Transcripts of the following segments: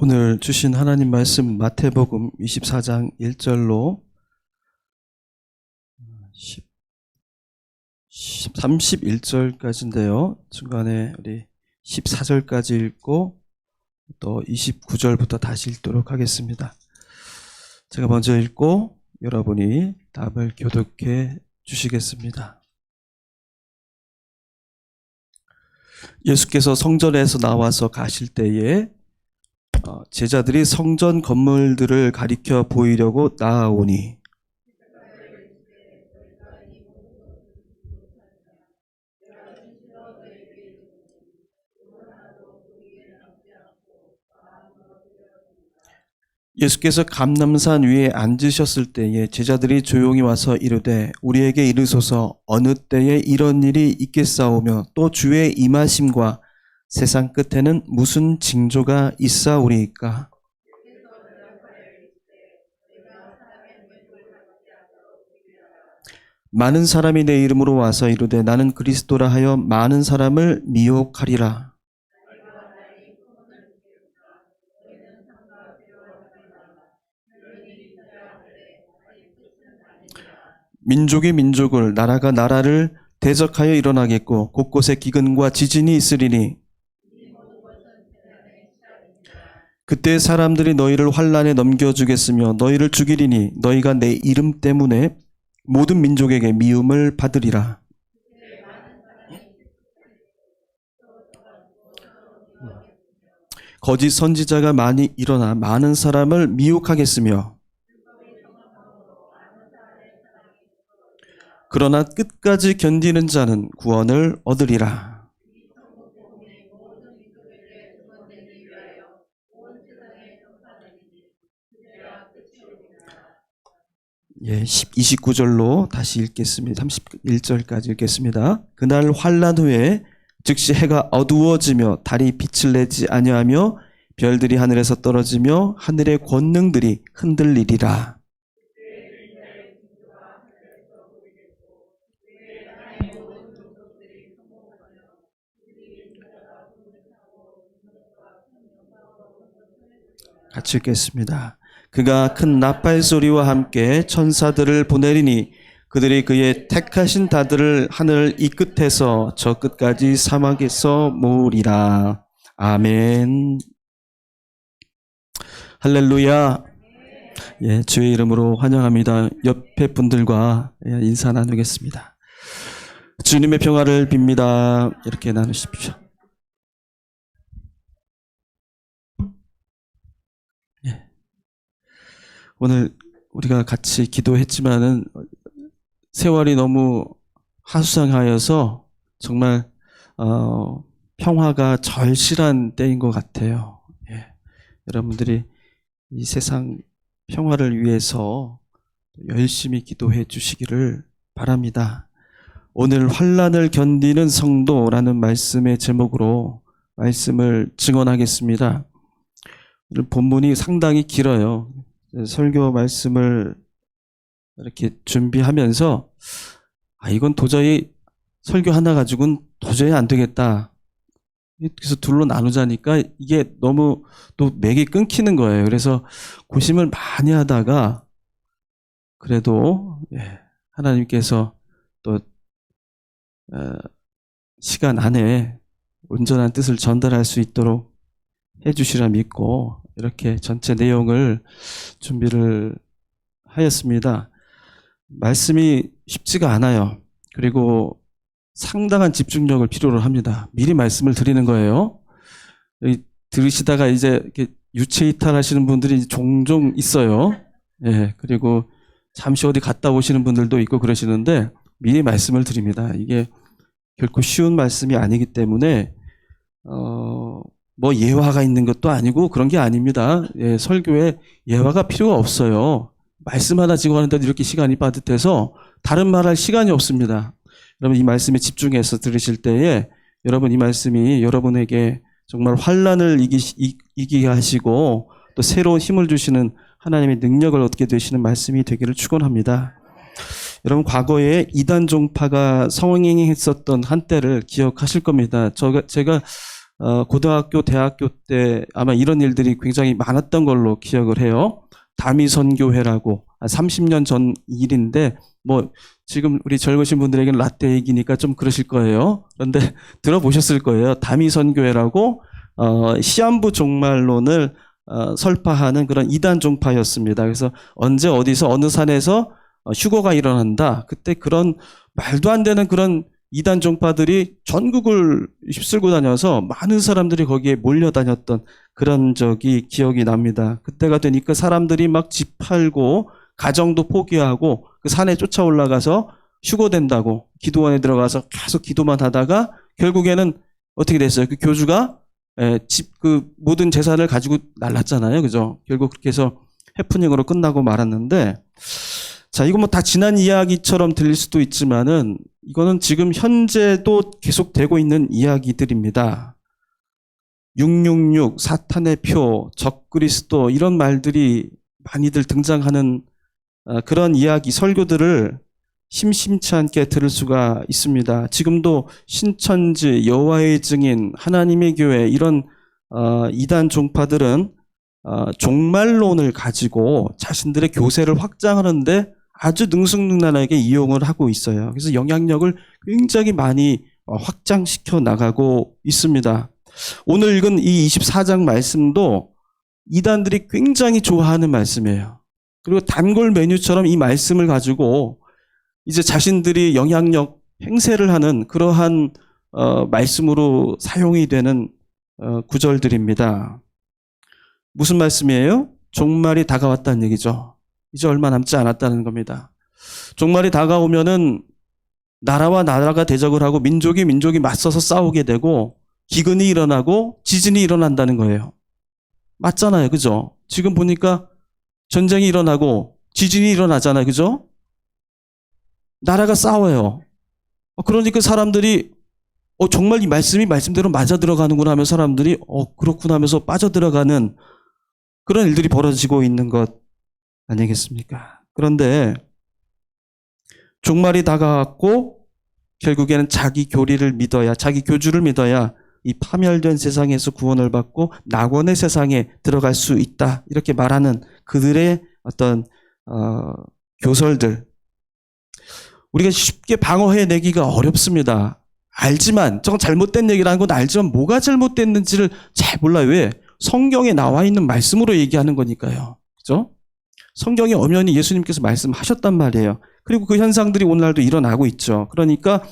오늘 주신 하나님 말씀 마태복음 24장 1절로 31절까지인데요. 중간에 우리 14절까지 읽고 또 29절부터 다시 읽도록 하겠습니다. 제가 먼저 읽고 여러분이 답을 교독해 주시겠습니다. 예수께서 성전에서 나와서 가실 때에 제자들이 성전 건물들을 가리켜 보이려고 나아오니 예수께서 감람산 위에 앉으셨을 때에 제자들이 조용히 와서 이르되 우리에게 이르소서 어느 때에 이런 일이 있겠사오며 또 주의 임하심과 세상 끝에는 무슨 징조가 있사오리이까? 많은 사람이 내 이름으로 와서 이르되 나는 그리스도라 하여 많은 사람을 미혹하리라. 민족이 민족을 나라가 나라를 대적하여 일어나겠고 곳곳에 기근과 지진이 있으리니 그때 사람들이 너희를 환난에 넘겨주겠으며 너희를 죽이리니 너희가 내 이름 때문에 모든 민족에게 미움을 받으리라. 거짓 선지자가 많이 일어나 많은 사람을 미혹하겠으며 그러나 끝까지 견디는 자는 구원을 얻으리라. 예, 29절로 다시 읽겠습니다. 31절까지 읽겠습니다. 그날 환난 후에 즉시 해가 어두워지며 달이 빛을 내지 아니하며 별들이 하늘에서 떨어지며 하늘의 권능들이 흔들리리라. 같이 읽겠습니다. 그가 큰 나팔 소리와 함께 천사들을 보내리니 그들이 그의 택하신 자들을 하늘 이 끝에서 저 끝까지 사막에서 모으리라. 아멘. 할렐루야. 예, 주의 이름으로 환영합니다. 옆에 분들과 인사 나누겠습니다. 주님의 평화를 빕니다. 이렇게 나누십시오. 오늘 우리가 같이 기도했지만은 세월이 너무 하수상하여서 정말 평화가 절실한 때인 것 같아요. 예. 여러분들이 이 세상 평화를 위해서 열심히 기도해 주시기를 바랍니다. 오늘 환난을 견디는 성도라는 말씀의 제목으로 말씀을 증언하겠습니다. 오늘 본문이 상당히 길어요. 설교 말씀을 이렇게 준비하면서 이건 도저히 설교 하나 가지고는 도저히 안 되겠다. 그래서 둘로 나누자니까 이게 너무 또 맥이 끊기는 거예요. 그래서 고심을 많이 하다가 그래도 하나님께서 또 시간 안에 온전한 뜻을 전달할 수 있도록 해주시라 믿고 이렇게 전체 내용을 준비를 하였습니다. 말씀이 쉽지가 않아요. 그리고 상당한 집중력을 필요로 합니다. 미리 말씀을 드리는 거예요. 들으시다가 이제 이렇게 유체이탈 하시는 분들이 종종 있어요. 예, 그리고 잠시 어디 갔다 오시는 분들도 있고 그러시는데 미리 말씀을 드립니다. 이게 결코 쉬운 말씀이 아니기 때문에 뭐 예화가 있는 것도 아니고 그런 게 아닙니다. 예, 설교에 예화가 필요가 없어요. 말씀 하나 지고 하는데도 이렇게 시간이 빠듯해서 다른 말할 시간이 없습니다. 여러분 이 말씀에 집중해서 들으실 때에 여러분 이 말씀이 여러분에게 정말 환난을 이기게 하시고 또 새로운 힘을 주시는 하나님의 능력을 얻게 되시는 말씀이 되기를 축원합니다. 여러분 과거에 이단 종파가 성행했었던 한때를 기억하실 겁니다. 제가 고등학교, 대학교 때 아마 이런 일들이 굉장히 많았던 걸로 기억을 해요. 다미선교회라고 30년 전 일인데 뭐 지금 우리 젊으신 분들에게는 라떼 얘기니까 좀 그러실 거예요. 그런데 들어보셨을 거예요. 다미선교회라고 시한부 종말론을 설파하는 그런 이단 종파였습니다. 그래서 언제 어디서 어느 산에서 휴거가 일어난다. 그때 그런 말도 안 되는 그런 이단 종파들이 전국을 휩쓸고 다녀서 많은 사람들이 거기에 몰려다녔던 그런 적이 기억이 납니다. 그때가 되니까 사람들이 막 집 팔고 가정도 포기하고 그 산에 쫓아 올라가서 휴거된다고 기도원에 들어가서 계속 기도만 하다가 결국에는 어떻게 됐어요? 그 교주가 그 모든 재산을 가지고 날랐잖아요. 그죠? 결국 그렇게 해서 해프닝으로 끝나고 말았는데, 자, 이거 뭐 다 지난 이야기처럼 들릴 수도 있지만은 이거는 지금 현재도 계속되고 있는 이야기들입니다. 666, 사탄의 표, 적그리스도 이런 말들이 많이들 등장하는 그런 이야기, 설교들을 심심치 않게 들을 수가 있습니다. 지금도 신천지, 여호와의 증인, 하나님의 교회 이런 이단 종파들은 종말론을 가지고 자신들의 교세를 확장하는데 아주 능숙능란하게 이용을 하고 있어요. 그래서 영향력을 굉장히 많이 확장시켜 나가고 있습니다. 오늘 읽은 이 24장 말씀도 이단들이 굉장히 좋아하는 말씀이에요. 그리고 단골 메뉴처럼 이 말씀을 가지고 이제 자신들이 영향력 행세를 하는 그러한 말씀으로 사용이 되는 구절들입니다. 무슨 말씀이에요? 종말이 다가왔다는 얘기죠. 이제 얼마 남지 않았다는 겁니다. 종말이 다가오면은 나라와 나라가 대적을 하고 민족이 맞서서 싸우게 되고 기근이 일어나고 지진이 일어난다는 거예요. 맞잖아요. 그죠? 지금 보니까 전쟁이 일어나고 지진이 일어나잖아요. 그죠? 나라가 싸워요. 그러니까 사람들이 정말 이 말씀이 말씀대로 맞아 들어가는구나 하면 사람들이 그렇구나 하면서 빠져들어가는 그런 일들이 벌어지고 있는 것 아니겠습니까? 그런데 종말이 다가왔고 결국에는 자기 교리를 믿어야, 자기 교주를 믿어야 이 파멸된 세상에서 구원을 받고 낙원의 세상에 들어갈 수 있다. 이렇게 말하는 그들의 어떤 교설들. 우리가 쉽게 방어해내기가 어렵습니다. 알지만, 저건 잘못된 얘기라는 건 알지만 뭐가 잘못됐는지를 잘 몰라요. 왜? 성경에 나와 있는 말씀으로 얘기하는 거니까요. 그죠? 성경에 엄연히 예수님께서 말씀하셨단 말이에요. 그리고 그 현상들이 오늘날도 일어나고 있죠. 그러니까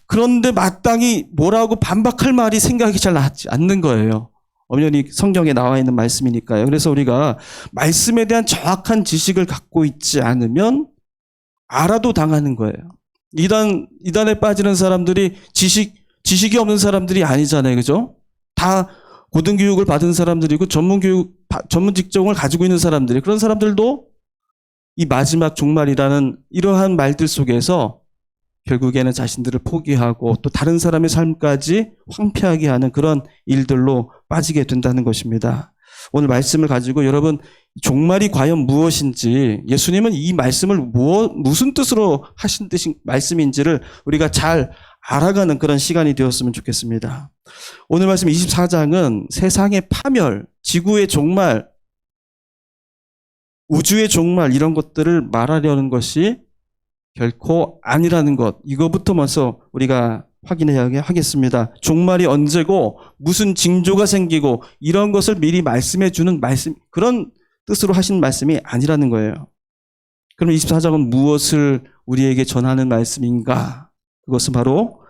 그런데 마땅히 뭐라고 반박할 말이 생각이 잘 나지 않는 거예요. 엄연히 성경에 나와 있는 말씀이니까요. 그래서 우리가 말씀에 대한 정확한 지식을 갖고 있지 않으면 알아도 당하는 거예요. 이단에 빠지는 사람들이 지식이 없는 사람들이 아니잖아요. 그죠? 다 고등교육을 받은 사람들이고 전문 직종을 가지고 있는 사람들이, 그런 사람들도 이 마지막 종말이라는 이러한 말들 속에서 결국에는 자신들을 포기하고 또 다른 사람의 삶까지 황폐하게 하는 그런 일들로 빠지게 된다는 것입니다. 오늘 말씀을 가지고 여러분, 종말이 과연 무엇인지, 예수님은 이 말씀을 무슨 뜻으로 하신 말씀인지를 우리가 잘 알아가는 그런 시간이 되었으면 좋겠습니다. 오늘 말씀 24장은 세상의 파멸, 지구의 종말, 우주의 종말 이런 것들을 말하려는 것이 결코 아니라는 것, 이거부터 먼저 우리가 확인해야 하겠습니다. 종말이 언제고 무슨 징조가 생기고 이런 것을 미리 말씀해 주는 말씀, 그런 뜻으로 하신 말씀이 아니라는 거예요. 그럼 24장은 무엇을 우리에게 전하는 말씀인가? 그것은 바로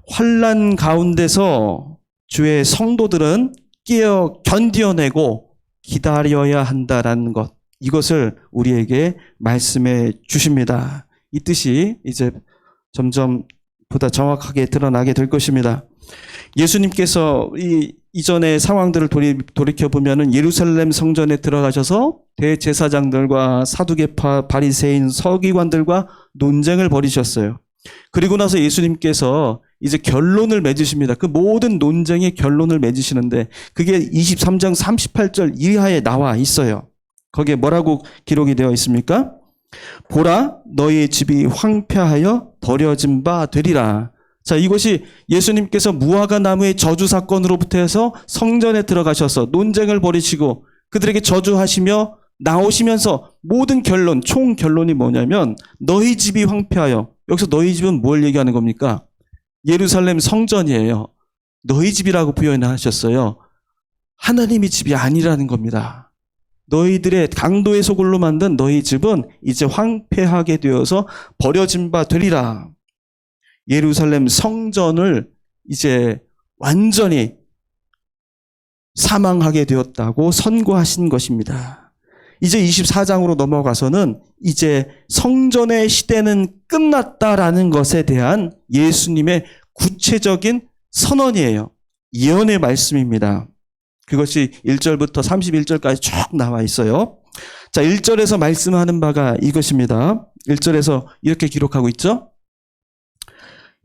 환난 가운데서 주의 성도들은 깨어 견뎌내고 기다려야 한다라는 것, 이것을 우리에게 말씀해 주십니다. 이 뜻이 이제 점점 보다 정확하게 드러나게 될 것입니다. 예수님께서 이전의 상황들을 돌이켜보면 예루살렘 성전에 들어가셔서 대제사장들과 사두개파, 바리새인, 서기관들과 논쟁을 벌이셨어요. 그리고 나서 예수님께서 이제 결론을 맺으십니다. 그 모든 논쟁의 결론을 맺으시는데 그게 23장 38절 이하에 나와 있어요. 거기에 뭐라고 기록이 되어 있습니까? 보라, 너희 집이 황폐하여 버려진 바 되리라. 자, 이것이 예수님께서 무화과 나무의 저주 사건으로부터 해서 성전에 들어가셔서 논쟁을 벌이시고 그들에게 저주하시며 나오시면서 모든 결론, 총 결론이 뭐냐면 너희 집이 황폐하여, 여기서 너희 집은 뭘 얘기하는 겁니까? 예루살렘 성전이에요. 너희 집이라고 표현하셨어요. 하나님의 집이 아니라는 겁니다. 너희들의 강도의 소굴로 만든 너희 집은 이제 황폐하게 되어서 버려진 바 되리라. 예루살렘 성전을 이제 완전히 사망하게 되었다고 선고하신 것입니다. 이제 24장으로 넘어가서는 이제 성전의 시대는 끝났다라는 것에 대한 예수님의 구체적인 선언이에요. 예언의 말씀입니다. 그것이 1절부터 31절까지 쭉 나와 있어요. 자, 1절에서 말씀하는 바가 이것입니다. 1절에서 이렇게 기록하고 있죠.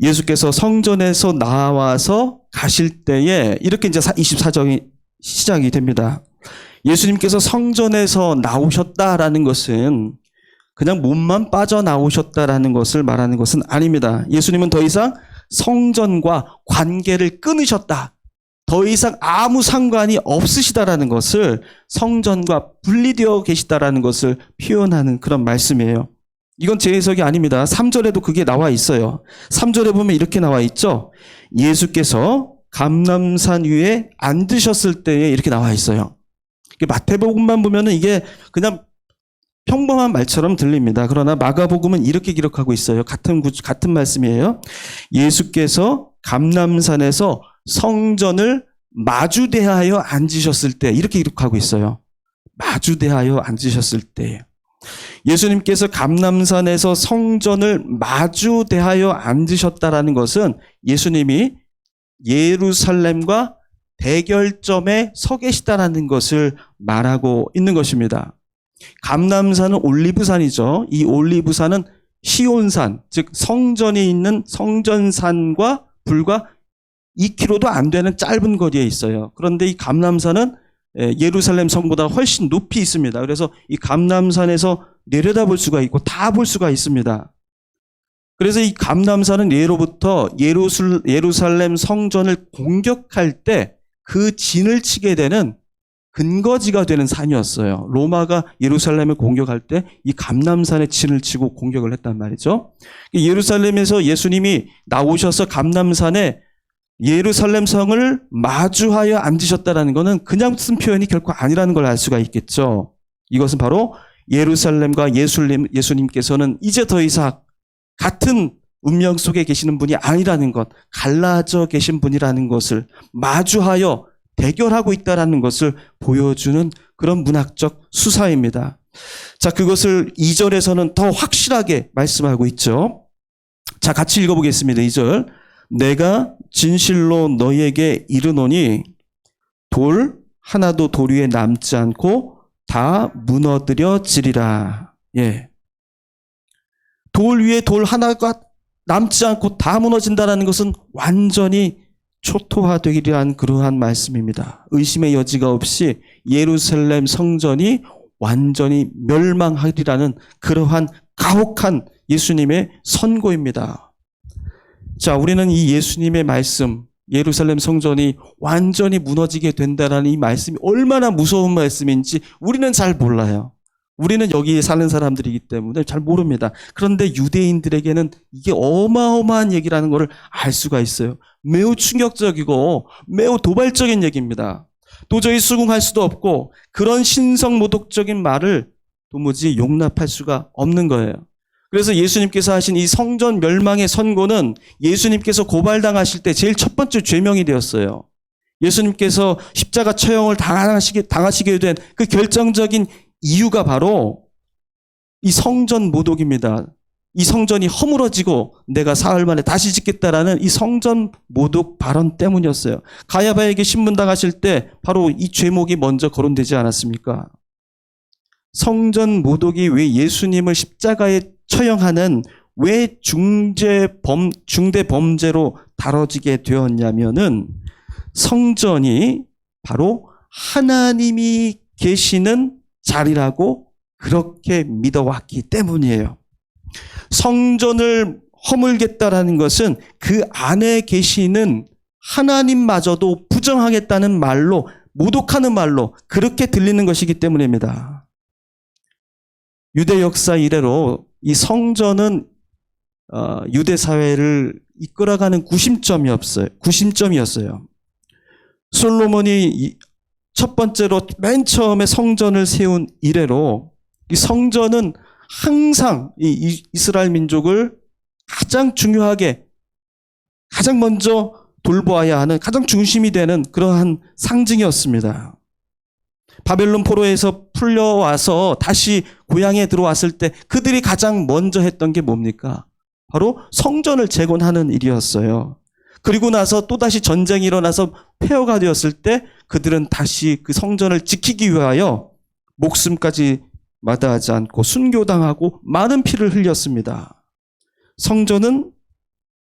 예수께서 성전에서 나와서 가실 때에 이렇게 이제 24절이 시작이 됩니다. 예수님께서 성전에서 나오셨다라는 것은 그냥 몸만 빠져나오셨다라는 것을 말하는 것은 아닙니다. 예수님은 더 이상 성전과 관계를 끊으셨다. 더 이상 아무 상관이 없으시다라는 것을, 성전과 분리되어 계시다라는 것을 표현하는 그런 말씀이에요. 이건 제 해석이 아닙니다. 3절에도 그게 나와 있어요. 3절에 보면 이렇게 나와 있죠. 예수께서 감람산 위에 앉으셨을 때에 이렇게 나와 있어요. 마태복음만 보면은 이게 그냥 평범한 말처럼 들립니다. 그러나 마가복음은 이렇게 기록하고 있어요. 같은 말씀이에요. 예수께서 감람산에서 성전을 마주대하여 앉으셨을 때, 이렇게 기록하고 있어요. 마주대하여 앉으셨을 때. 예수님께서 감람산에서 성전을 마주대하여 앉으셨다라는 것은 예수님이 예루살렘과 대결점에 서 계시다라는 것을 말하고 있는 것입니다. 감람산은 올리브산이죠. 이 올리브산은 시온산, 즉 성전이 있는 성전산과 불과 2km도 안 되는 짧은 거리에 있어요. 그런데 이 감람산은 예루살렘 성보다 훨씬 높이 있습니다. 그래서 이 감람산에서 내려다볼 수가 있고 다 볼 수가 있습니다. 그래서 이 감람산은 예로부터 예루살렘 성전을 공격할 때 그 진을 치게 되는 근거지가 되는 산이었어요. 로마가 예루살렘을 공격할 때 이 감람산에 진을 치고 공격을 했단 말이죠. 예루살렘에서 예수님이 나오셔서 감람산에 예루살렘 성을 마주하여 앉으셨다는 것은 그냥 쓴 표현이 결코 아니라는 걸 알 수가 있겠죠. 이것은 바로 예루살렘과 예수님께서는 이제 더 이상 같은 운명 속에 계시는 분이 아니라는 것, 갈라져 계신 분이라는 것을 마주하여 대결하고 있다는 것을 보여주는 그런 문학적 수사입니다. 자, 그것을 2절에서는 더 확실하게 말씀하고 있죠. 자, 같이 읽어보겠습니다. 2절. 내가 진실로 너희에게 이르노니 돌 하나도 돌 위에 남지 않고 다 무너뜨려지리라. 예. 돌 위에 돌 하나가 남지 않고 다 무너진다는 것은 완전히 초토화되리란 그러한 말씀입니다. 의심의 여지가 없이 예루살렘 성전이 완전히 멸망하리라는 그러한 가혹한 예수님의 선고입니다. 자, 우리는 이 예수님의 말씀, 예루살렘 성전이 완전히 무너지게 된다는 이 말씀이 얼마나 무서운 말씀인지 우리는 잘 몰라요. 우리는 여기에 사는 사람들이기 때문에 잘 모릅니다. 그런데 유대인들에게는 이게 어마어마한 얘기라는 것을 알 수가 있어요. 매우 충격적이고 매우 도발적인 얘기입니다. 도저히 수긍할 수도 없고 그런 신성모독적인 말을 도무지 용납할 수가 없는 거예요. 그래서 예수님께서 하신 이 성전 멸망의 선고는 예수님께서 고발당하실 때 제일 첫 번째 죄명이 되었어요. 예수님께서 십자가 처형을 당하시게 된 그 결정적인 이유가 바로 이 성전 모독입니다. 이 성전이 허물어지고 내가 사흘 만에 다시 짓겠다라는 이 성전 모독 발언 때문이었어요. 가야바에게 신문당하실 때 바로 이 죄목이 먼저 거론되지 않았습니까? 성전 모독이 왜 예수님을 십자가에 처형하는 왜 중대 범죄로 다뤄지게 되었냐면은 성전이 바로 하나님이 계시는 자리라고 그렇게 믿어왔기 때문이에요. 성전을 허물겠다라는 것은 그 안에 계시는 하나님마저도 부정하겠다는 말로, 모독하는 말로 그렇게 들리는 것이기 때문입니다. 유대 역사 이래로 이 성전은 유대 사회를 이끌어가는 구심점이었어요. 솔로몬이 첫 번째로 맨 처음에 성전을 세운 이래로 이 성전은 항상 이 이스라엘 민족을 가장 중요하게, 가장 먼저 돌보아야 하는, 가장 중심이 되는 그러한 상징이었습니다. 바벨론 포로에서 풀려와서 다시 고향에 들어왔을 때 그들이 가장 먼저 했던 게 뭡니까? 바로 성전을 재건하는 일이었어요. 그리고 나서 또다시 전쟁이 일어나서 폐허가 되었을 때 그들은 다시 그 성전을 지키기 위하여 목숨까지 마다하지 않고 순교당하고 많은 피를 흘렸습니다. 성전은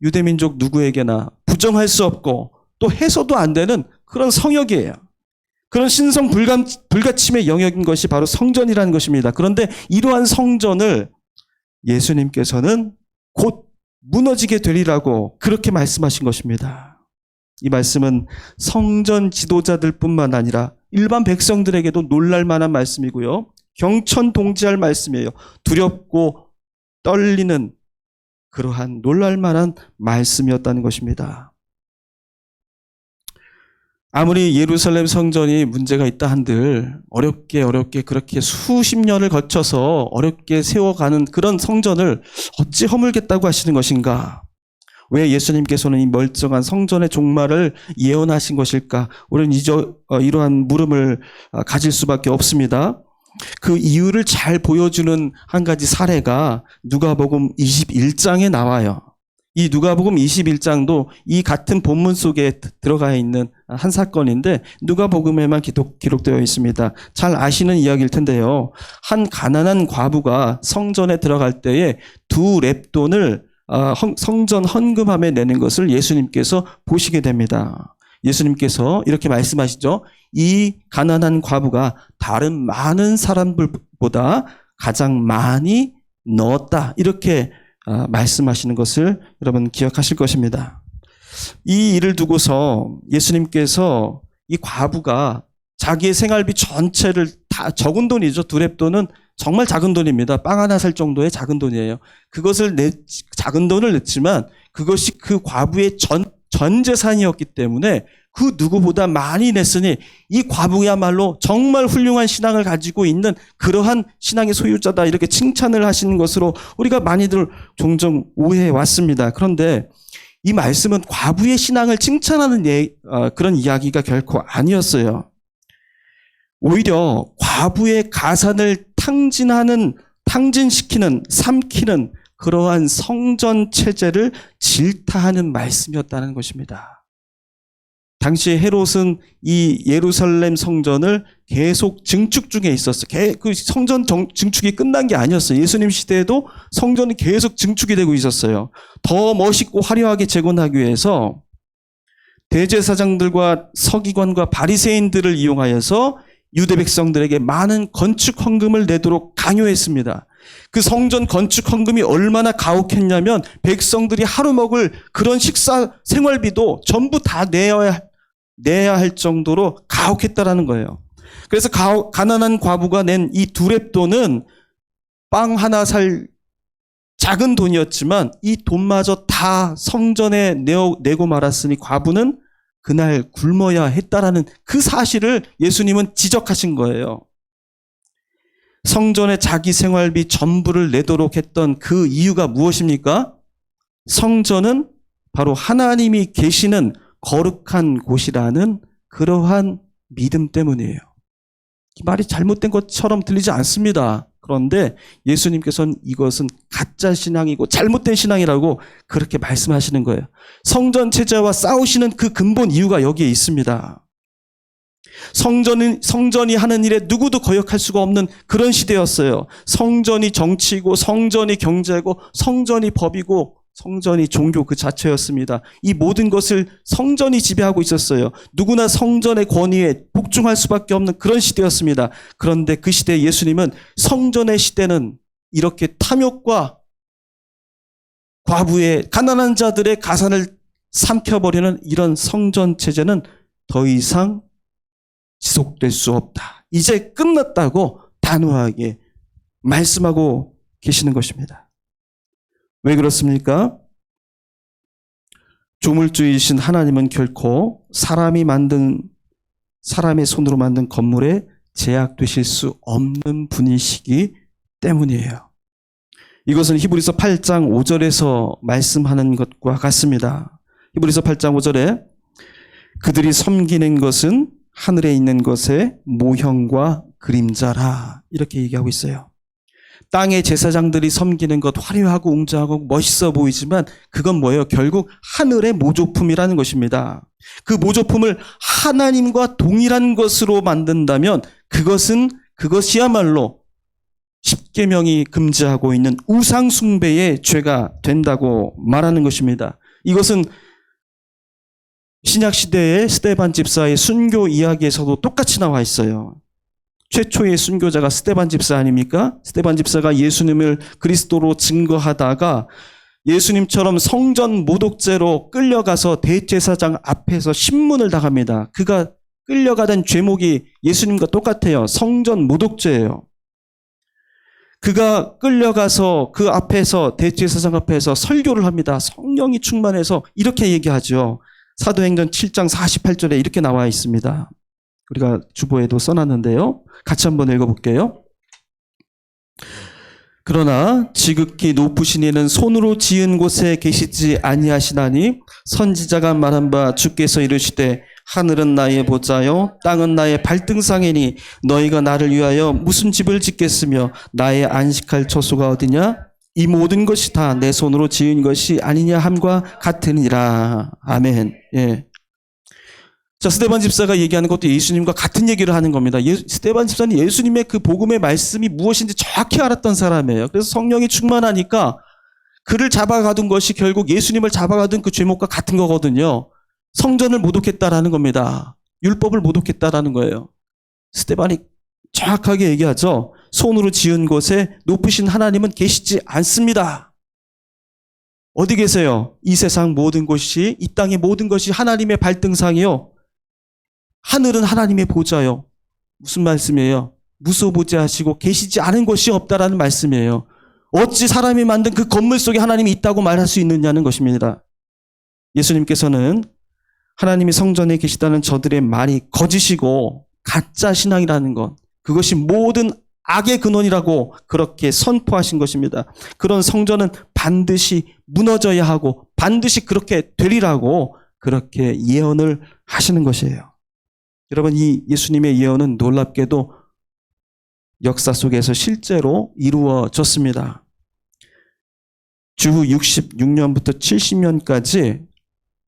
유대민족 누구에게나 부정할 수 없고 또 해서도 안 되는 그런 성역이에요. 그런 신성 불가침의 영역인 것이 바로 성전이라는 것입니다. 그런데 이러한 성전을 예수님께서는 곧 무너지게 되리라고 그렇게 말씀하신 것입니다. 이 말씀은 성전 지도자들뿐만 아니라 일반 백성들에게도 놀랄 만한 말씀이고요. 경천동지할 말씀이에요. 두렵고 떨리는 그러한 놀랄 만한 말씀이었다는 것입니다. 아무리 예루살렘 성전이 문제가 있다 한들 어렵게 그렇게 수십 년을 거쳐서 어렵게 세워가는 그런 성전을 어찌 허물겠다고 하시는 것인가? 왜 예수님께서는 이 멀쩡한 성전의 종말을 예언하신 것일까? 우리는 이러한 물음을 가질 수밖에 없습니다. 그 이유를 잘 보여주는 한 가지 사례가 누가복음 21장에 나와요. 이 누가복음 21장도 이 같은 본문 속에 들어가 있는 한 사건인데 누가복음에만 기록되어 있습니다. 잘 아시는 이야기일 텐데요. 한 가난한 과부가 성전에 들어갈 때에 두 렙돈을 성전 헌금함에 내는 것을 예수님께서 보시게 됩니다. 예수님께서 이렇게 말씀하시죠. 이 가난한 과부가 다른 많은 사람들보다 가장 많이 넣었다. 이렇게 말씀하시는 것을 여러분 기억하실 것입니다. 이 일을 두고서 예수님께서 이 과부가 자기의 생활비 전체를 다, 적은 돈이죠. 두 렙돈은 정말 작은 돈입니다. 빵 하나 살 정도의 작은 돈이에요. 그것을 작은 돈을 냈지만 그것이 그 과부의 전 재산이었기 때문에 그 누구보다 많이 냈으니 이 과부야말로 정말 훌륭한 신앙을 가지고 있는 그러한 신앙의 소유자다, 이렇게 칭찬을 하시는 것으로 우리가 많이들 종종 오해해 왔습니다. 그런데 이 말씀은 과부의 신앙을 칭찬하는 그런 이야기가 결코 아니었어요. 오히려 과부의 가산을 탕진시키는, 삼키는 그러한 성전 체제를 질타하는 말씀이었다는 것입니다. 당시 헤롯은 이 예루살렘 성전을 계속 증축 중에 있었어요. 그 성전 증축이 끝난 게 아니었어요. 예수님 시대에도 성전이 계속 증축이 되고 있었어요. 더 멋있고 화려하게 재건하기 위해서 대제사장들과 서기관과 바리새인들을 이용하여서 유대 백성들에게 많은 건축 헌금을 내도록 강요했습니다. 그 성전 건축 헌금이 얼마나 가혹했냐면 백성들이 하루 먹을 그런 식사 생활비도 전부 다 내야 할 정도로 가혹했다라는 거예요. 그래서 가난한 과부가 낸 이 두 렙돈은 빵 하나 살 작은 돈이었지만 이 돈마저 다 성전에 내고 말았으니 과부는 그날 굶어야 했다라는 그 사실을 예수님은 지적하신 거예요. 성전에 자기 생활비 전부를 내도록 했던 그 이유가 무엇입니까? 성전은 바로 하나님이 계시는 거룩한 곳이라는 그러한 믿음 때문이에요. 이 말이 잘못된 것처럼 들리지 않습니다. 그런데 예수님께서는 이것은 가짜 신앙이고 잘못된 신앙이라고 그렇게 말씀하시는 거예요. 성전 체제와 싸우시는 그 근본 이유가 여기에 있습니다. 성전이 하는 일에 누구도 거역할 수가 없는 그런 시대였어요. 성전이 정치이고 성전이 경제고 성전이 법이고 성전이 종교 그 자체였습니다. 이 모든 것을 성전이 지배하고 있었어요. 누구나 성전의 권위에 복종할 수밖에 없는 그런 시대였습니다. 그런데 그 시대에 예수님은 성전의 시대는 이렇게 탐욕과 과부의 가난한 자들의 가산을 삼켜버리는 이런 성전 체제는 더 이상 지속될 수 없다. 이제 끝났다고 단호하게 말씀하고 계시는 것입니다. 왜 그렇습니까? 조물주이신 하나님은 결코 사람의 손으로 만든 건물에 제약되실 수 없는 분이시기 때문이에요. 이것은 히브리서 8장 5절에서 말씀하는 것과 같습니다. 히브리서 8장 5절에 그들이 섬기는 것은 하늘에 있는 것의 모형과 그림자라 이렇게 얘기하고 있어요. 땅의 제사장들이 섬기는 것 화려하고 웅장하고 멋있어 보이지만 그건 뭐예요? 결국 하늘의 모조품이라는 것입니다. 그 모조품을 하나님과 동일한 것으로 만든다면 그것이야말로 십계명이 금지하고 있는 우상 숭배의 죄가 된다고 말하는 것입니다. 이것은 신약 시대의 스데반 집사의 순교 이야기에서도 똑같이 나와 있어요. 최초의 순교자가 스데반 집사 아닙니까? 스데반 집사가 예수님을 그리스도로 증거하다가 예수님처럼 성전 모독죄로 끌려가서 대제사장 앞에서 신문을 당합니다. 그가 끌려가던 죄목이 예수님과 똑같아요. 성전 모독죄예요. 그가 끌려가서 그 앞에서 대제사장 앞에서 설교를 합니다. 성령이 충만해서 이렇게 얘기하죠. 사도행전 7장 48절에 이렇게 나와 있습니다. 우리가 주보에도 써놨는데요. 같이 한번 읽어볼게요. 그러나 지극히 높으신 이는 손으로 지은 곳에 계시지 아니하시나니 선지자가 말한 바 주께서 이르시되 하늘은 나의 보좌요 땅은 나의 발등상이니 너희가 나를 위하여 무슨 집을 짓겠으며 나의 안식할 처소가 어디냐? 이 모든 것이 다 내 손으로 지은 것이 아니냐 함과 같으니라. 아멘. 예. 자, 스데반 집사가 얘기하는 것도 예수님과 같은 얘기를 하는 겁니다. 스데반 집사는 예수님의 그 복음의 말씀이 무엇인지 정확히 알았던 사람이에요. 그래서 성령이 충만하니까 그를 잡아가둔 것이 결국 예수님을 잡아가둔 그 죄목과 같은 거거든요. 성전을 모독했다라는 겁니다. 율법을 모독했다라는 거예요. 스데반이 정확하게 얘기하죠. 손으로 지은 곳에 높으신 하나님은 계시지 않습니다. 어디 계세요? 이 세상 모든 것이, 이 땅의 모든 것이 하나님의 발등상이요. 하늘은 하나님의 보좌요. 무슨 말씀이에요? 무소부재하시고 계시지 않은 곳이 없다라는 말씀이에요. 어찌 사람이 만든 그 건물 속에 하나님이 있다고 말할 수 있느냐는 것입니다. 예수님께서는 하나님이 성전에 계시다는 저들의 말이 거짓이고 가짜 신앙이라는 것, 그것이 모든 악의 근원이라고 그렇게 선포하신 것입니다. 그런 성전은 반드시 무너져야 하고 반드시 그렇게 되리라고 그렇게 예언을 하시는 것이에요. 여러분, 이 예수님의 예언은 놀랍게도 역사 속에서 실제로 이루어졌습니다. 주후 66년부터 70년까지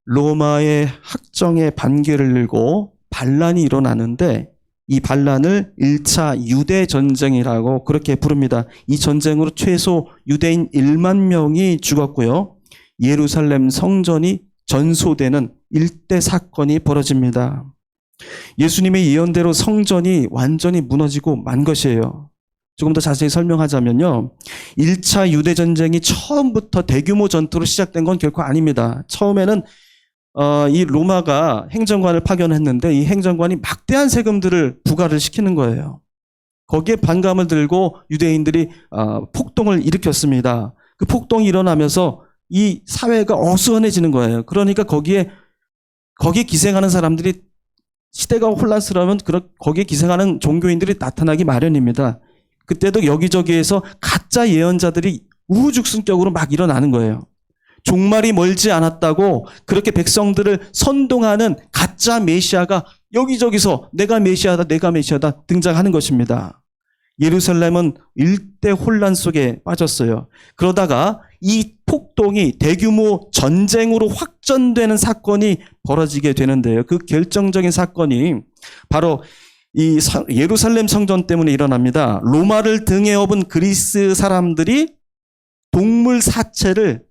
로마의 학정의 반기를 들고 반란이 일어나는데 이 반란을 1차 유대 전쟁이라고 그렇게 부릅니다. 이 전쟁으로 최소 유대인 1만 명이 죽었고요. 예루살렘 성전이 전소되는 일대 사건이 벌어집니다. 예수님의 예언대로 성전이 완전히 무너지고 만 것이에요. 조금 더 자세히 설명하자면요. 1차 유대 전쟁이 처음부터 대규모 전투로 시작된 건 결코 아닙니다. 처음에는 이 로마가 행정관을 파견했는데 이 행정관이 막대한 세금들을 부과를 시키는 거예요. 거기에 반감을 들고 유대인들이 폭동을 일으켰습니다. 그 폭동이 일어나면서 이 사회가 어수선해지는 거예요. 그러니까 거기에 기생하는 사람들이 시대가 혼란스러우면 거기에 기생하는 종교인들이 나타나기 마련입니다. 그때도 여기저기에서 가짜 예언자들이 우후죽순격으로 막 일어나는 거예요. 종말이 멀지 않았다고 그렇게 백성들을 선동하는 가짜 메시아가 여기저기서 내가 메시아다 등장하는 것입니다. 예루살렘은 일대 혼란 속에 빠졌어요. 그러다가 이 폭동이 대규모 전쟁으로 확전되는 사건이 벌어지게 되는데요. 그 결정적인 사건이 바로 이 예루살렘 성전 때문에 일어납니다. 로마를 등에 업은 그리스 사람들이 동물 사체를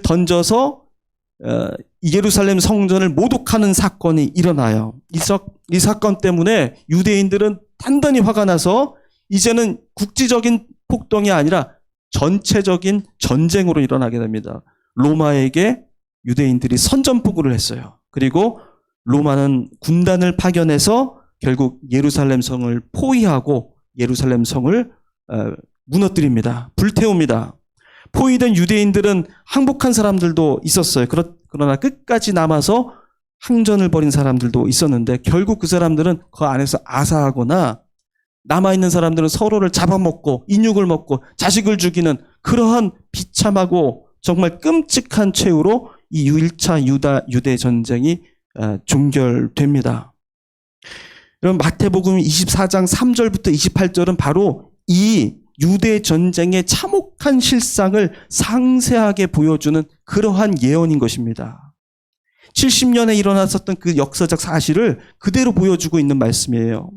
던져서 예루살렘 성전을 모독하는 사건이 일어나요. 이 사건 때문에 유대인들은 단단히 화가 나서 이제는 국지적인 폭동이 아니라 전체적인 전쟁으로 일어나게 됩니다. 로마에게 유대인들이 선전포고를 했어요. 그리고 로마는 군단을 파견해서 결국 예루살렘 성을 포위하고 예루살렘 성을 무너뜨립니다. 불태웁니다. 포위된 유대인들은 항복한 사람들도 있었어요. 그러나 끝까지 남아서 항전을 벌인 사람들도 있었는데 결국 그 사람들은 그 안에서 아사하거나 남아있는 사람들은 서로를 잡아먹고 인육을 먹고 자식을 죽이는 그러한 비참하고 정말 끔찍한 최후로 이 1차 유대 전쟁이 종결됩니다. 여러분 마태복음 24장 3절부터 28절은 바로 이 유대 전쟁의 참혹한 실상을 상세하게 보여주는 그러한 예언인 것입니다. 70년에 일어났었던 그 역사적 사실을 그대로 보여주고 있는 말씀이에요.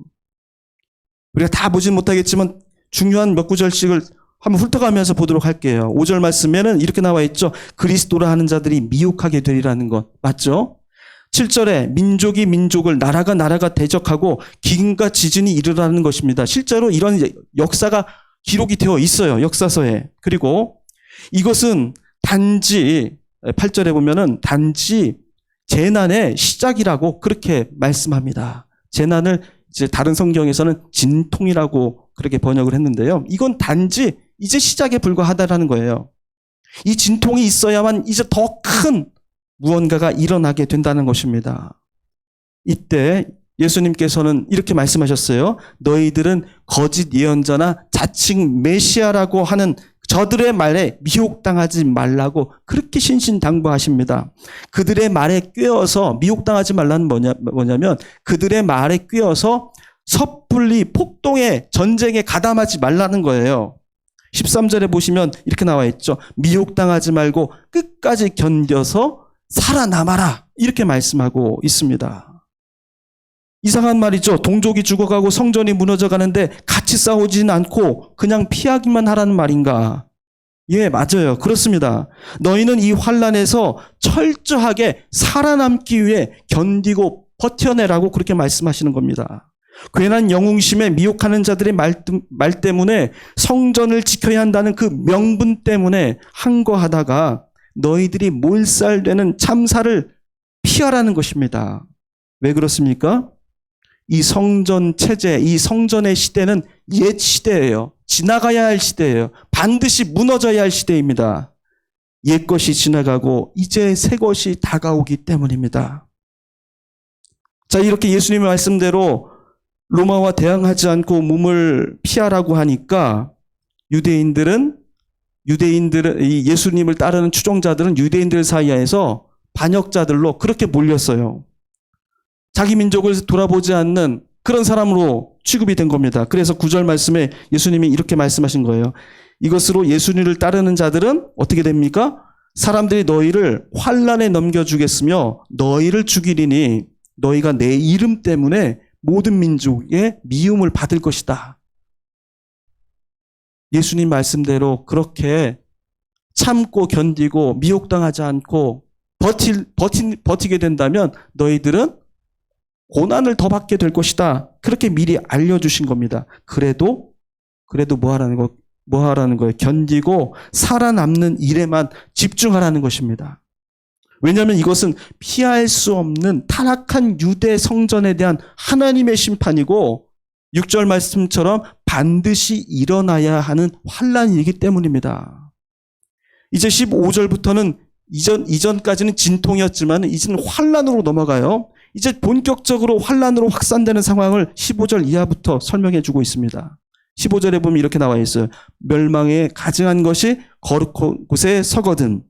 우리가 다 보진 못하겠지만 중요한 몇 구절씩을 한번 훑어가면서 보도록 할게요. 5절 말씀에는 이렇게 나와 있죠. 그리스도라 하는 자들이 미혹하게 되리라는 것. 맞죠? 7절에 민족이 민족을 나라가 나라가 대적하고 기근과 지진이 일어나는 것입니다. 실제로 이런 역사가 기록이 되어 있어요. 역사서에. 그리고 이것은 단지 8절에 보면은 단지 재난의 시작이라고 그렇게 말씀합니다. 재난을 이제 다른 성경에서는 진통이라고 그렇게 번역을 했는데요. 이건 단지 이제 시작에 불과하다라는 거예요. 이 진통이 있어야만 이제 더 큰 무언가가 일어나게 된다는 것입니다. 이때 예수님께서는 이렇게 말씀하셨어요. 너희들은 거짓 예언자나 자칭 메시아라고 하는 저들의 말에 미혹당하지 말라고 그렇게 신신당부하십니다. 그들의 말에 꿰어서 미혹당하지 말라는 뭐냐면 그들의 말에 꿰어서 섣불리 폭동에 전쟁에 가담하지 말라는 거예요. 13절에 보시면 이렇게 나와 있죠. 미혹당하지 말고 끝까지 견뎌서 살아남아라. 이렇게 말씀하고 있습니다. 이상한 말이죠. 동족이 죽어가고 성전이 무너져 가는데 같이 싸우지는 않고 그냥 피하기만 하라는 말인가? 예, 맞아요. 그렇습니다. 너희는 이 환난에서 철저하게 살아남기 위해 견디고 버텨내라고 그렇게 말씀하시는 겁니다. 괜한 영웅심에 미혹하는 자들의 말 때문에 성전을 지켜야 한다는 그 명분 때문에 항거하다가 너희들이 몰살되는 참사를 피하라는 것입니다. 왜 그렇습니까? 이 성전 체제, 이 성전의 시대는 옛 시대예요. 지나가야 할 시대예요. 반드시 무너져야 할 시대입니다. 옛 것이 지나가고 이제 새 것이 다가오기 때문입니다. 자, 이렇게 예수님의 말씀대로 로마와 대항하지 않고 몸을 피하라고 하니까 유대인들은 이 예수님을 따르는 추종자들은 유대인들 사이에서 반역자들로 그렇게 몰렸어요. 자기 민족을 돌아보지 않는 그런 사람으로 취급이 된 겁니다. 그래서 9절 말씀에 예수님이 이렇게 말씀하신 거예요. 이것으로 예수님을 따르는 자들은 어떻게 됩니까? 사람들이 너희를 환난에 넘겨주겠으며 너희를 죽이리니 너희가 내 이름 때문에 모든 민족의 미움을 받을 것이다. 예수님 말씀대로 그렇게 참고 견디고 미혹당하지 않고 버티게 된다면 너희들은 고난을 더 받게 될 것이다. 그렇게 미리 알려주신 겁니다. 그래도 뭐 하라는 거예요? 견디고 살아남는 일에만 집중하라는 것입니다. 왜냐하면 이것은 피할 수 없는 타락한 유대 성전에 대한 하나님의 심판이고 6절 말씀처럼 반드시 일어나야 하는 환난이기 때문입니다. 이제 15절부터는 이전까지는 진통이었지만 이제는 환난으로 넘어가요. 이제 본격적으로 환난으로 확산되는 상황을 15절 이하부터 설명해 주고 있습니다. 15절에 보면 이렇게 나와 있어요. 멸망에 가증한 것이 거룩한 곳에 서거든.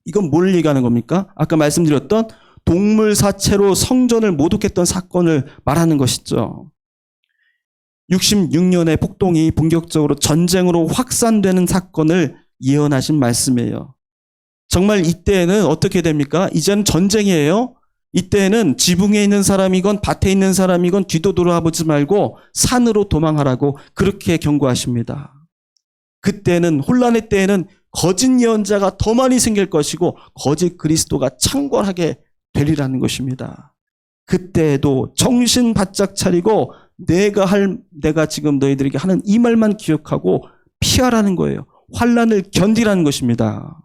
이건 뭘 얘기하는 겁니까? 아까 말씀드렸던 동물 사체로 성전을 모독했던 사건을 말하는 것이죠. 66년의 폭동이 본격적으로 전쟁으로 확산되는 사건을 예언하신 말씀이에요. 정말 이때는 어떻게 됩니까? 이제는 전쟁이에요. 이때는 지붕에 있는 사람이건 밭에 있는 사람이건 뒤도 돌아보지 말고 산으로 도망하라고 그렇게 경고하십니다. 그때는 혼란의 때에는 거짓 예언자가 더 많이 생길 것이고 거짓 그리스도가 창궐하게 되리라는 것입니다. 그때에도 정신 바짝 차리고 내가 지금 너희들에게 하는 이 말만 기억하고 피하라는 거예요. 환난을 견디라는 것입니다.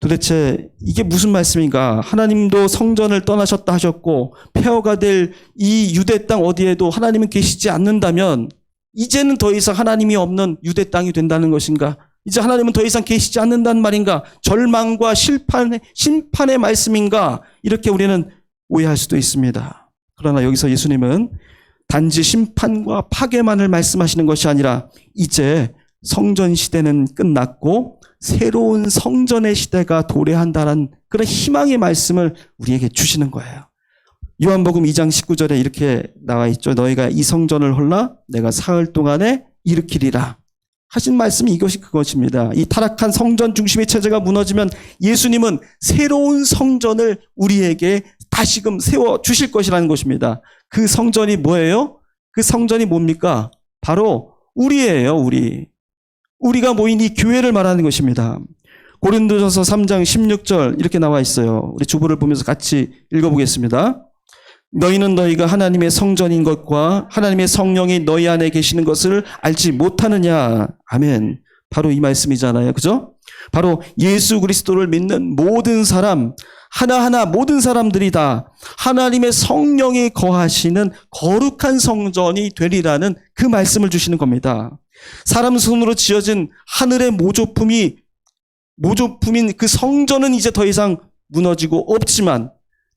도대체 이게 무슨 말씀인가? 하나님도 성전을 떠나셨다 하셨고 폐허가 될 이 유대 땅 어디에도 하나님은 계시지 않는다면 이제는 더 이상 하나님이 없는 유대 땅이 된다는 것인가? 이제 하나님은 더 이상 계시지 않는다는 말인가? 절망과 심판의 말씀인가? 이렇게 우리는 오해할 수도 있습니다. 그러나 여기서 예수님은 단지 심판과 파괴만을 말씀하시는 것이 아니라 이제 성전 시대는 끝났고 새로운 성전의 시대가 도래한다는 그런 희망의 말씀을 우리에게 주시는 거예요. 요한복음 2장 19절에 이렇게 나와 있죠. 너희가 이 성전을 홀라 내가 사흘 동안에 일으키리라. 하신 말씀이 이것이 그것입니다. 이 타락한 성전 중심의 체제가 무너지면 예수님은 새로운 성전을 우리에게 다시금 세워 주실 것이라는 것입니다. 그 성전이 뭐예요? 그 성전이 뭡니까? 바로 우리예요, 우리. 우리가 모인 이 교회를 말하는 것입니다. 고린도전서 3장 16절 이렇게 나와 있어요. 우리 주보를 보면서 같이 읽어보겠습니다. 너희는 너희가 하나님의 성전인 것과 하나님의 성령이 너희 안에 계시는 것을 알지 못하느냐. 아멘. 바로 이 말씀이잖아요. 그죠? 바로 예수 그리스도를 믿는 모든 사람, 하나하나 모든 사람들이 다 하나님의 성령이 거하시는 거룩한 성전이 되리라는 그 말씀을 주시는 겁니다. 사람 손으로 지어진 하늘의 모조품인 그 성전은 이제 더 이상 무너지고 없지만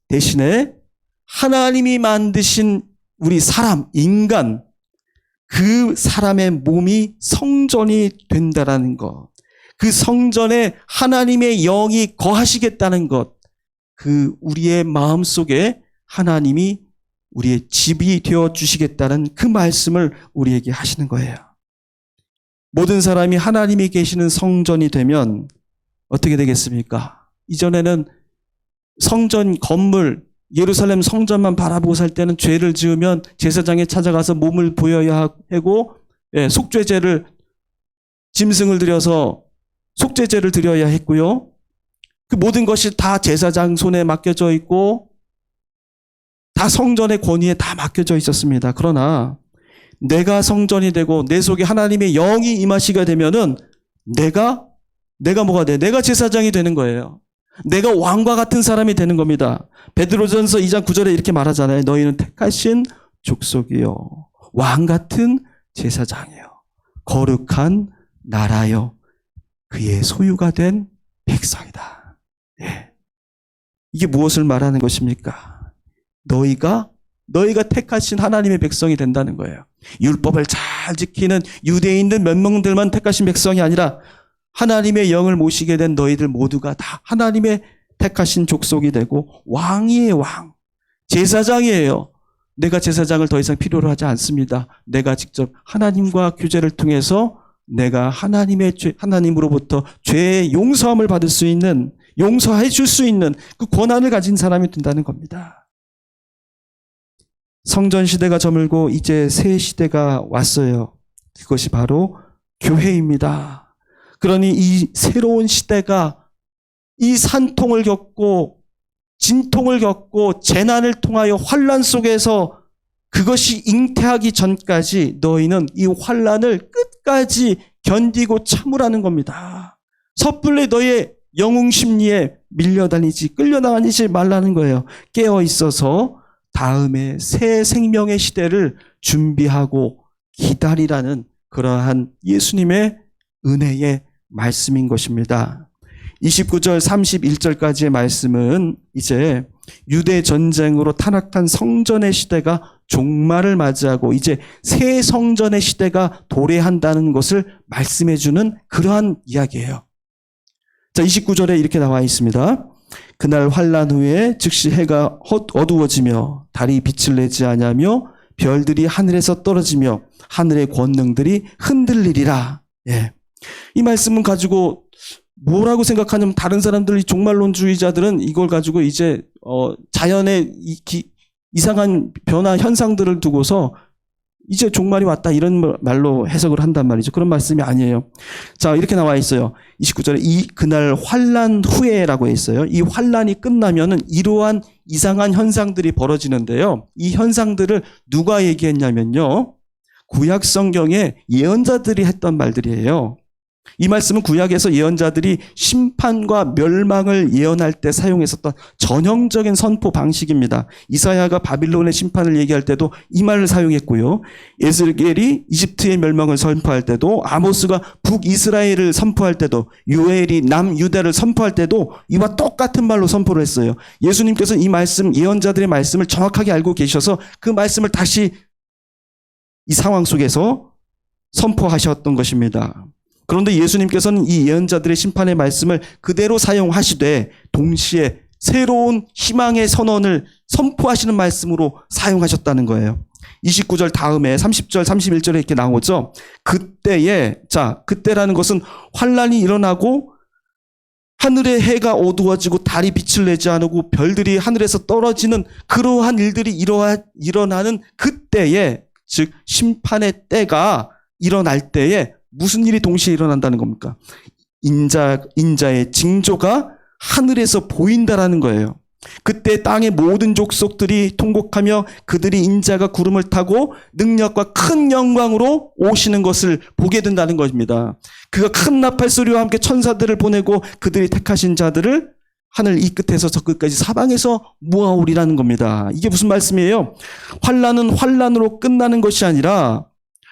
대신에 하나님이 만드신 우리 사람, 인간, 그 사람의 몸이 성전이 된다라는 것, 그 성전에 하나님의 영이 거하시겠다는 것, 그 우리의 마음속에 하나님이 우리의 집이 되어 주시겠다는 그 말씀을 우리에게 하시는 거예요. 모든 사람이 하나님이 계시는 성전이 되면 어떻게 되겠습니까? 이전에는 성전 건물, 예루살렘 성전만 바라보고 살 때는 죄를 지으면 제사장에 찾아가서 몸을 보여야 하고 속죄제를 짐승을 들여서 속죄제를 드려야 했고요. 그 모든 것이 다 제사장 손에 맡겨져 있고 다 성전의 권위에 다 맡겨져 있었습니다. 그러나 내가 성전이 되고 내 속에 하나님의 영이 임하시게 되면은 내가 뭐가 돼? 내가 제사장이 되는 거예요. 내가 왕과 같은 사람이 되는 겁니다. 베드로전서 2장 9절에 이렇게 말하잖아요. 너희는 택하신 족속이요, 왕 같은 제사장이요, 거룩한 나라요, 그의 소유가 된 백성이다. 예. 이게 무엇을 말하는 것입니까? 너희가 택하신 하나님의 백성이 된다는 거예요. 율법을 잘 지키는 유대인들 몇 명들만 택하신 백성이 아니라 하나님의 영을 모시게 된 너희들 모두가 다 하나님의 택하신 족속이 되고 왕이에요, 왕. 제사장이에요. 내가 제사장을 더 이상 필요로 하지 않습니다. 내가 직접 하나님과 교제를 통해서 내가 하나님으로부터 죄의 용서함을 받을 수 있는, 용서해 줄 수 있는 그 권한을 가진 사람이 된다는 겁니다. 성전 시대가 저물고 이제 새 시대가 왔어요. 그것이 바로 교회입니다. 그러니 이 새로운 시대가 이 산통을 겪고 진통을 겪고 재난을 통하여 환난 속에서 그것이 잉태하기 전까지 너희는 이 환난을 끝까지 견디고 참으라는 겁니다. 섣불리 너의 영웅 심리에 밀려다니지 끌려다니지 말라는 거예요. 깨어 있어서 다음에 새 생명의 시대를 준비하고 기다리라는 그러한 예수님의 은혜의 말씀인 것입니다. 29절 31절까지의 말씀은 이제 유대 전쟁으로 타락한 성전의 시대가 종말을 맞이하고 이제 새 성전의 시대가 도래한다는 것을 말씀해 주는 그러한 이야기예요. 자, 29절에 이렇게 나와 있습니다. 그날 환난 후에 즉시 해가 어두워지며 달이 빛을 내지 아니하며 별들이 하늘에서 떨어지며 하늘의 권능들이 흔들리리라. 예. 이 말씀은 가지고 뭐라고 생각하냐면 다른 사람들, 이 종말론주의자들은 이걸 가지고 이제 자연의 이상한 변화 현상들을 두고서 이제 종말이 왔다 이런 말로 해석을 한단 말이죠. 그런 말씀이 아니에요. 자, 이렇게 나와 있어요. 29절에 그날 환난 후에라고 했어요. 이 환난이 끝나면은 이러한 이상한 현상들이 벌어지는데요. 이 현상들을 누가 얘기했냐면요, 구약 성경의 예언자들이 했던 말들이에요. 이 말씀은 구약에서 예언자들이 심판과 멸망을 예언할 때 사용했었던 전형적인 선포 방식입니다. 이사야가 바빌론의 심판을 얘기할 때도 이 말을 사용했고요. 에스겔이 이집트의 멸망을 선포할 때도, 아모스가 북이스라엘을 선포할 때도, 요엘이 남유다를 선포할 때도 이와 똑같은 말로 선포를 했어요. 예수님께서는 이 말씀, 예언자들의 말씀을 정확하게 알고 계셔서 그 말씀을 다시 이 상황 속에서 선포하셨던 것입니다. 그런데 예수님께서는 이 예언자들의 심판의 말씀을 그대로 사용하시되 동시에 새로운 희망의 선언을 선포하시는 말씀으로 사용하셨다는 거예요. 29절 다음에 30절, 31절에 이렇게 나오죠. 그때에, 그때라는 것은 환란이 일어나고 하늘의 해가 어두워지고 달이 빛을 내지 않고 별들이 하늘에서 떨어지는 그러한 일들이 일어나는 그때에, 즉 심판의 때가 일어날 때에 무슨 일이 동시에 일어난다는 겁니까? 인자의 징조가 하늘에서 보인다라는 거예요. 그때 땅의 모든 족속들이 통곡하며 그들이 인자가 구름을 타고 능력과 큰 영광으로 오시는 것을 보게 된다는 것입니다. 그가 큰 나팔 소리와 함께 천사들을 보내고 그들이 택하신 자들을 하늘 이 끝에서 저 끝까지 사방에서 모아오리라는 겁니다. 이게 무슨 말씀이에요? 환란은 환란으로 끝나는 것이 아니라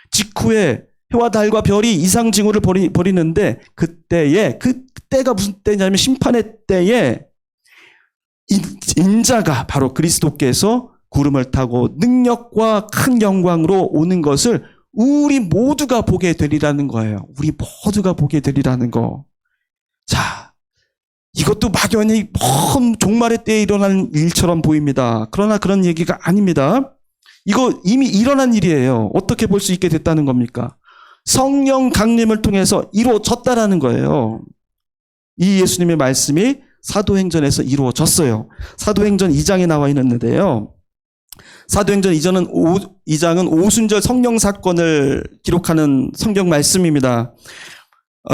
직후에 해와 달과 별이 이상징후를 벌이는데 그때가 무슨 때냐면 심판의 때에 인자가 바로 그리스도께서 구름을 타고 능력과 큰 영광으로 오는 것을 우리 모두가 보게 되리라는 거예요. 우리 모두가 보게 되리라는 거. 자, 이것도 막연히 먼 종말의 때에 일어난 일처럼 보입니다. 그러나 그런 얘기가 아닙니다. 이거 이미 일어난 일이에요. 어떻게 볼 수 있게 됐다는 겁니까? 성령 강림을 통해서 이루어졌다라는 거예요. 이 예수님의 말씀이 사도행전에서 이루어졌어요. 사도행전 2장에 나와 있는데요. 사도행전 2장은 오순절 성령 사건을 기록하는 성경 말씀입니다.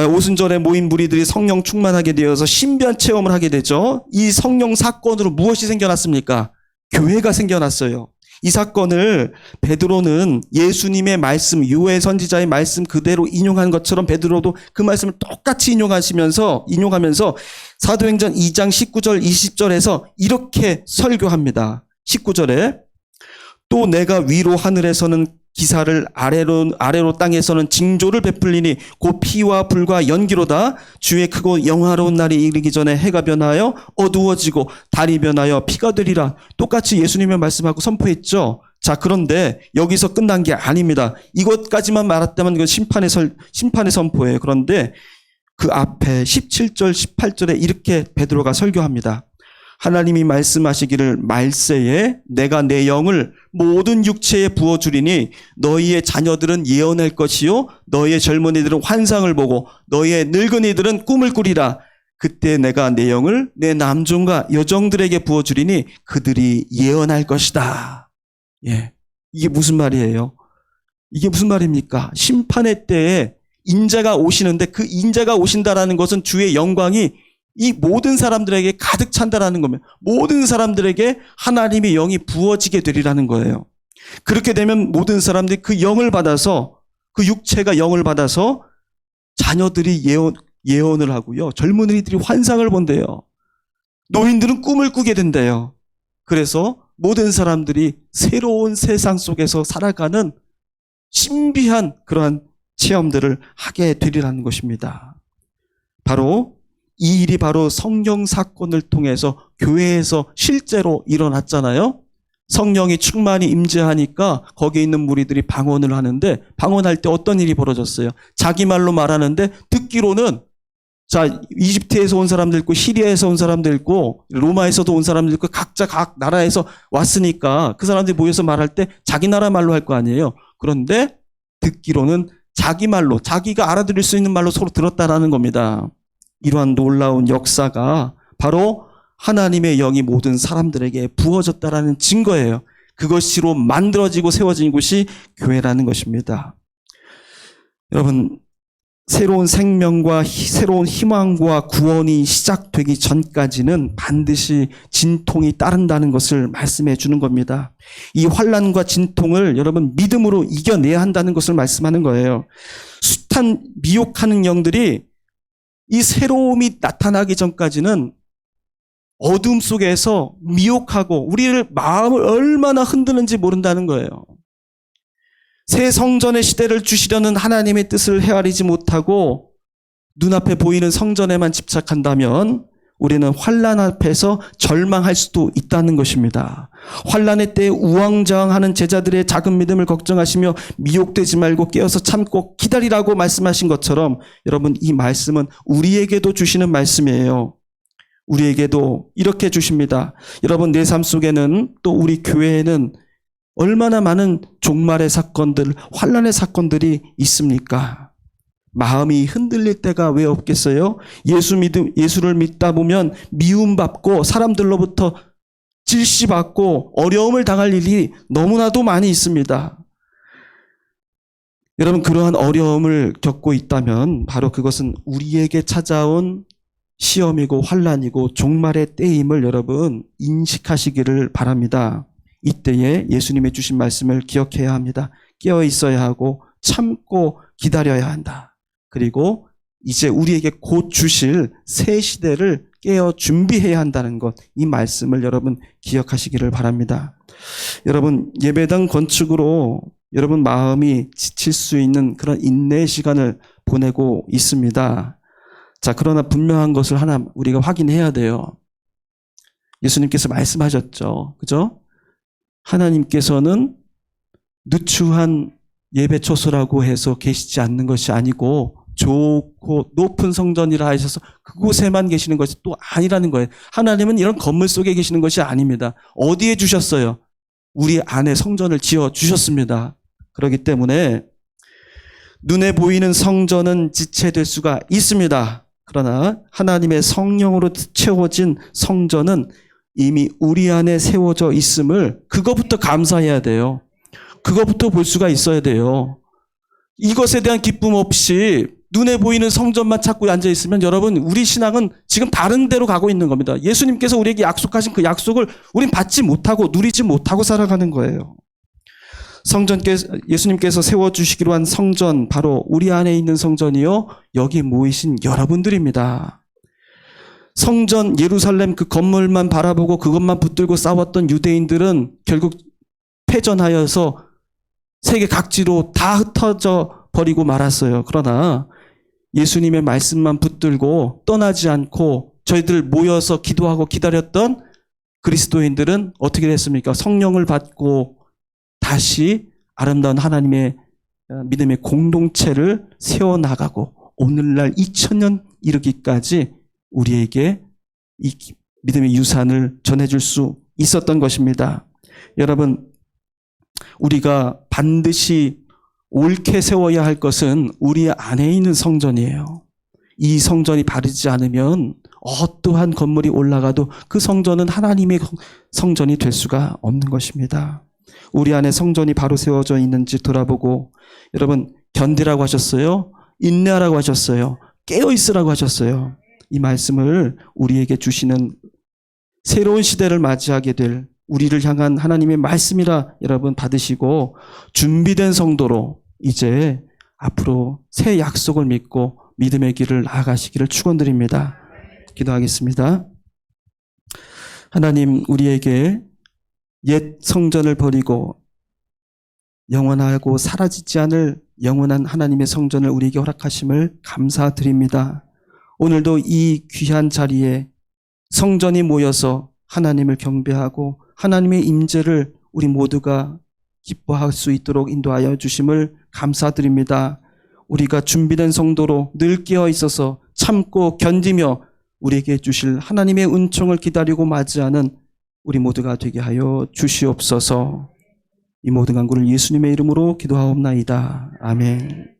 오순절에 모인 무리들이 성령 충만하게 되어서 신비한 체험을 하게 되죠. 이 성령 사건으로 무엇이 생겨났습니까? 교회가 생겨났어요. 이 사건을 베드로는 예수님의 말씀, 요엘 선지자의 말씀 그대로 인용한 것처럼 베드로도 그 말씀을 똑같이 인용하면서 사도행전 2장 19절 20절에서 이렇게 설교합니다. 19절에 또 내가 위로 하늘에서는 기사를 아래로 땅에서는 징조를 베풀리니 곧 피와 불과 연기로다. 주의 크고 영화로운 날이 이르기 전에 해가 변하여 어두워지고 달이 변하여 피가 되리라. 똑같이 예수님의 말씀하고 선포했죠. 자, 그런데 여기서 끝난 게 아닙니다. 이것까지만 말했다면 이건 심판의 선포예요. 그런데 그 앞에 17절 18절에 이렇게 베드로가 설교합니다. 하나님이 말씀하시기를 말세에 내가 내 영을 모든 육체에 부어주리니 너희의 자녀들은 예언할 것이요 너희의 젊은이들은 환상을 보고 너희의 늙은이들은 꿈을 꾸리라. 그때 내가 내 영을 내 남종과 여종들에게 부어주리니 그들이 예언할 것이다. 예, 이게 무슨 말이에요? 이게 무슨 말입니까? 심판의 때에 인자가 오시는데 그 인자가 오신다라는 것은 주의 영광이 이 모든 사람들에게 가득 찬다라는 거면 모든 사람들에게 하나님의 영이 부어지게 되리라는 거예요. 그렇게 되면 모든 사람들이 그 영을 받아서 그 육체가 영을 받아서 자녀들이 예언을 하고요. 젊은이들이 환상을 본대요. 노인들은 꿈을 꾸게 된대요. 그래서 모든 사람들이 새로운 세상 속에서 살아가는 신비한 그러한 체험들을 하게 되리라는 것입니다. 이 일이 바로 성령 사건을 통해서 교회에서 실제로 일어났잖아요. 성령이 충만히 임재하니까 거기에 있는 무리들이 방언을 하는데 방언할 때 어떤 일이 벌어졌어요? 자기 말로 말하는데 듣기로는 이집트에서 온 사람들 있고 시리아에서 온 사람들 있고 로마에서도 온 사람들 있고 각자 각 나라에서 왔으니까 그 사람들이 모여서 말할 때 자기 나라 말로 할 거 아니에요. 그런데 듣기로는 자기 말로 자기가 알아들을 수 있는 말로 서로 들었다라는 겁니다. 이러한 놀라운 역사가 바로 하나님의 영이 모든 사람들에게 부어졌다라는 증거예요. 그것으로 만들어지고 세워진 곳이 교회라는 것입니다. 여러분, 새로운 생명과 새로운 희망과 구원이 시작되기 전까지는 반드시 진통이 따른다는 것을 말씀해 주는 겁니다. 이 환난과 진통을 여러분 믿음으로 이겨내야 한다는 것을 말씀하는 거예요. 미혹하는 영들이 이 새로움이 나타나기 전까지는 어둠 속에서 미혹하고 우리를 마음을 얼마나 흔드는지 모른다는 거예요. 새 성전의 시대를 주시려는 하나님의 뜻을 헤아리지 못하고 눈앞에 보이는 성전에만 집착한다면 우리는 환난 앞에서 절망할 수도 있다는 것입니다. 환난의 때에 우왕좌왕하는 제자들의 작은 믿음을 걱정하시며 미혹되지 말고 깨어서 참고 기다리라고 말씀하신 것처럼 여러분, 이 말씀은 우리에게도 주시는 말씀이에요. 우리에게도 이렇게 주십니다. 여러분, 내 삶 속에는 또 우리 교회에는 얼마나 많은 종말의 사건들, 환난의 사건들이 있습니까? 마음이 흔들릴 때가 왜 없겠어요? 예수를 믿다 보면 미움받고 사람들로부터 질시받고 어려움을 당할 일이 너무나도 많이 있습니다. 여러분, 그러한 어려움을 겪고 있다면 바로 그것은 우리에게 찾아온 시험이고 환난이고 종말의 때임을 여러분 인식하시기를 바랍니다. 이때에 예수님이 주신 말씀을 기억해야 합니다. 깨어 있어야 하고 참고 기다려야 한다. 그리고 이제 우리에게 곧 주실 새 시대를 깨어 준비해야 한다는 것, 이 말씀을 여러분 기억하시기를 바랍니다. 여러분, 예배당 건축으로 여러분 마음이 지칠 수 있는 그런 인내의 시간을 보내고 있습니다. 자, 그러나 분명한 것을 하나 우리가 확인해야 돼요. 예수님께서 말씀하셨죠. 그죠? 하나님께서는 누추한 예배 초소라고 해서 계시지 않는 것이 아니고 좋고 높은 성전이라 하셔서 그곳에만 계시는 것이 또 아니라는 거예요. 하나님은 이런 건물 속에 계시는 것이 아닙니다. 어디에 주셨어요? 우리 안에 성전을 지어 주셨습니다. 그렇기 때문에 눈에 보이는 성전은 지체될 수가 있습니다. 그러나 하나님의 성령으로 채워진 성전은 이미 우리 안에 세워져 있음을 그것부터 감사해야 돼요. 그것부터 볼 수가 있어야 돼요. 이것에 대한 기쁨 없이 눈에 보이는 성전만 찾고 앉아있으면 여러분, 우리 신앙은 지금 다른 데로 가고 있는 겁니다. 예수님께서 우리에게 약속하신 그 약속을 우린 받지 못하고 누리지 못하고 살아가는 거예요. 예수님께서 세워주시기로 한 성전, 바로 우리 안에 있는 성전이요, 여기 모이신 여러분들입니다. 성전 예루살렘 그 건물만 바라보고 그것만 붙들고 싸웠던 유대인들은 결국 패전하여서 세계 각지로 다 흩어져 버리고 말았어요. 그러나 예수님의 말씀만 붙들고 떠나지 않고 저희들 모여서 기도하고 기다렸던 그리스도인들은 어떻게 됐습니까? 성령을 받고 다시 아름다운 하나님의 믿음의 공동체를 세워나가고 오늘날 2000년 이르기까지 우리에게 이 믿음의 유산을 전해줄 수 있었던 것입니다. 여러분, 우리가 반드시 옳게 세워야 할 것은 우리 안에 있는 성전이에요. 이 성전이 바르지 않으면 어떠한 건물이 올라가도 그 성전은 하나님의 성전이 될 수가 없는 것입니다. 우리 안에 성전이 바로 세워져 있는지 돌아보고, 여러분, 견디라고 하셨어요. 인내하라고 하셨어요. 깨어 있으라고 하셨어요. 이 말씀을 우리에게 주시는 새로운 시대를 맞이하게 될 우리를 향한 하나님의 말씀이라 여러분 받으시고 준비된 성도로 이제 앞으로 새 약속을 믿고 믿음의 길을 나아가시기를 축원드립니다. 기도하겠습니다. 하나님, 우리에게 옛 성전을 버리고 영원하고 사라지지 않을 영원한 하나님의 성전을 우리에게 허락하심을 감사드립니다. 오늘도 이 귀한 자리에 성전이 모여서 하나님을 경배하고 하나님의 임재를 우리 모두가 기뻐할 수 있도록 인도하여 주심을 감사드립니다. 우리가 준비된 성도로 늘 깨어 있어서 참고 견디며 우리에게 주실 하나님의 은총을 기다리고 맞이하는 우리 모두가 되게 하여 주시옵소서. 이 모든 간구를 예수님의 이름으로 기도하옵나이다. 아멘.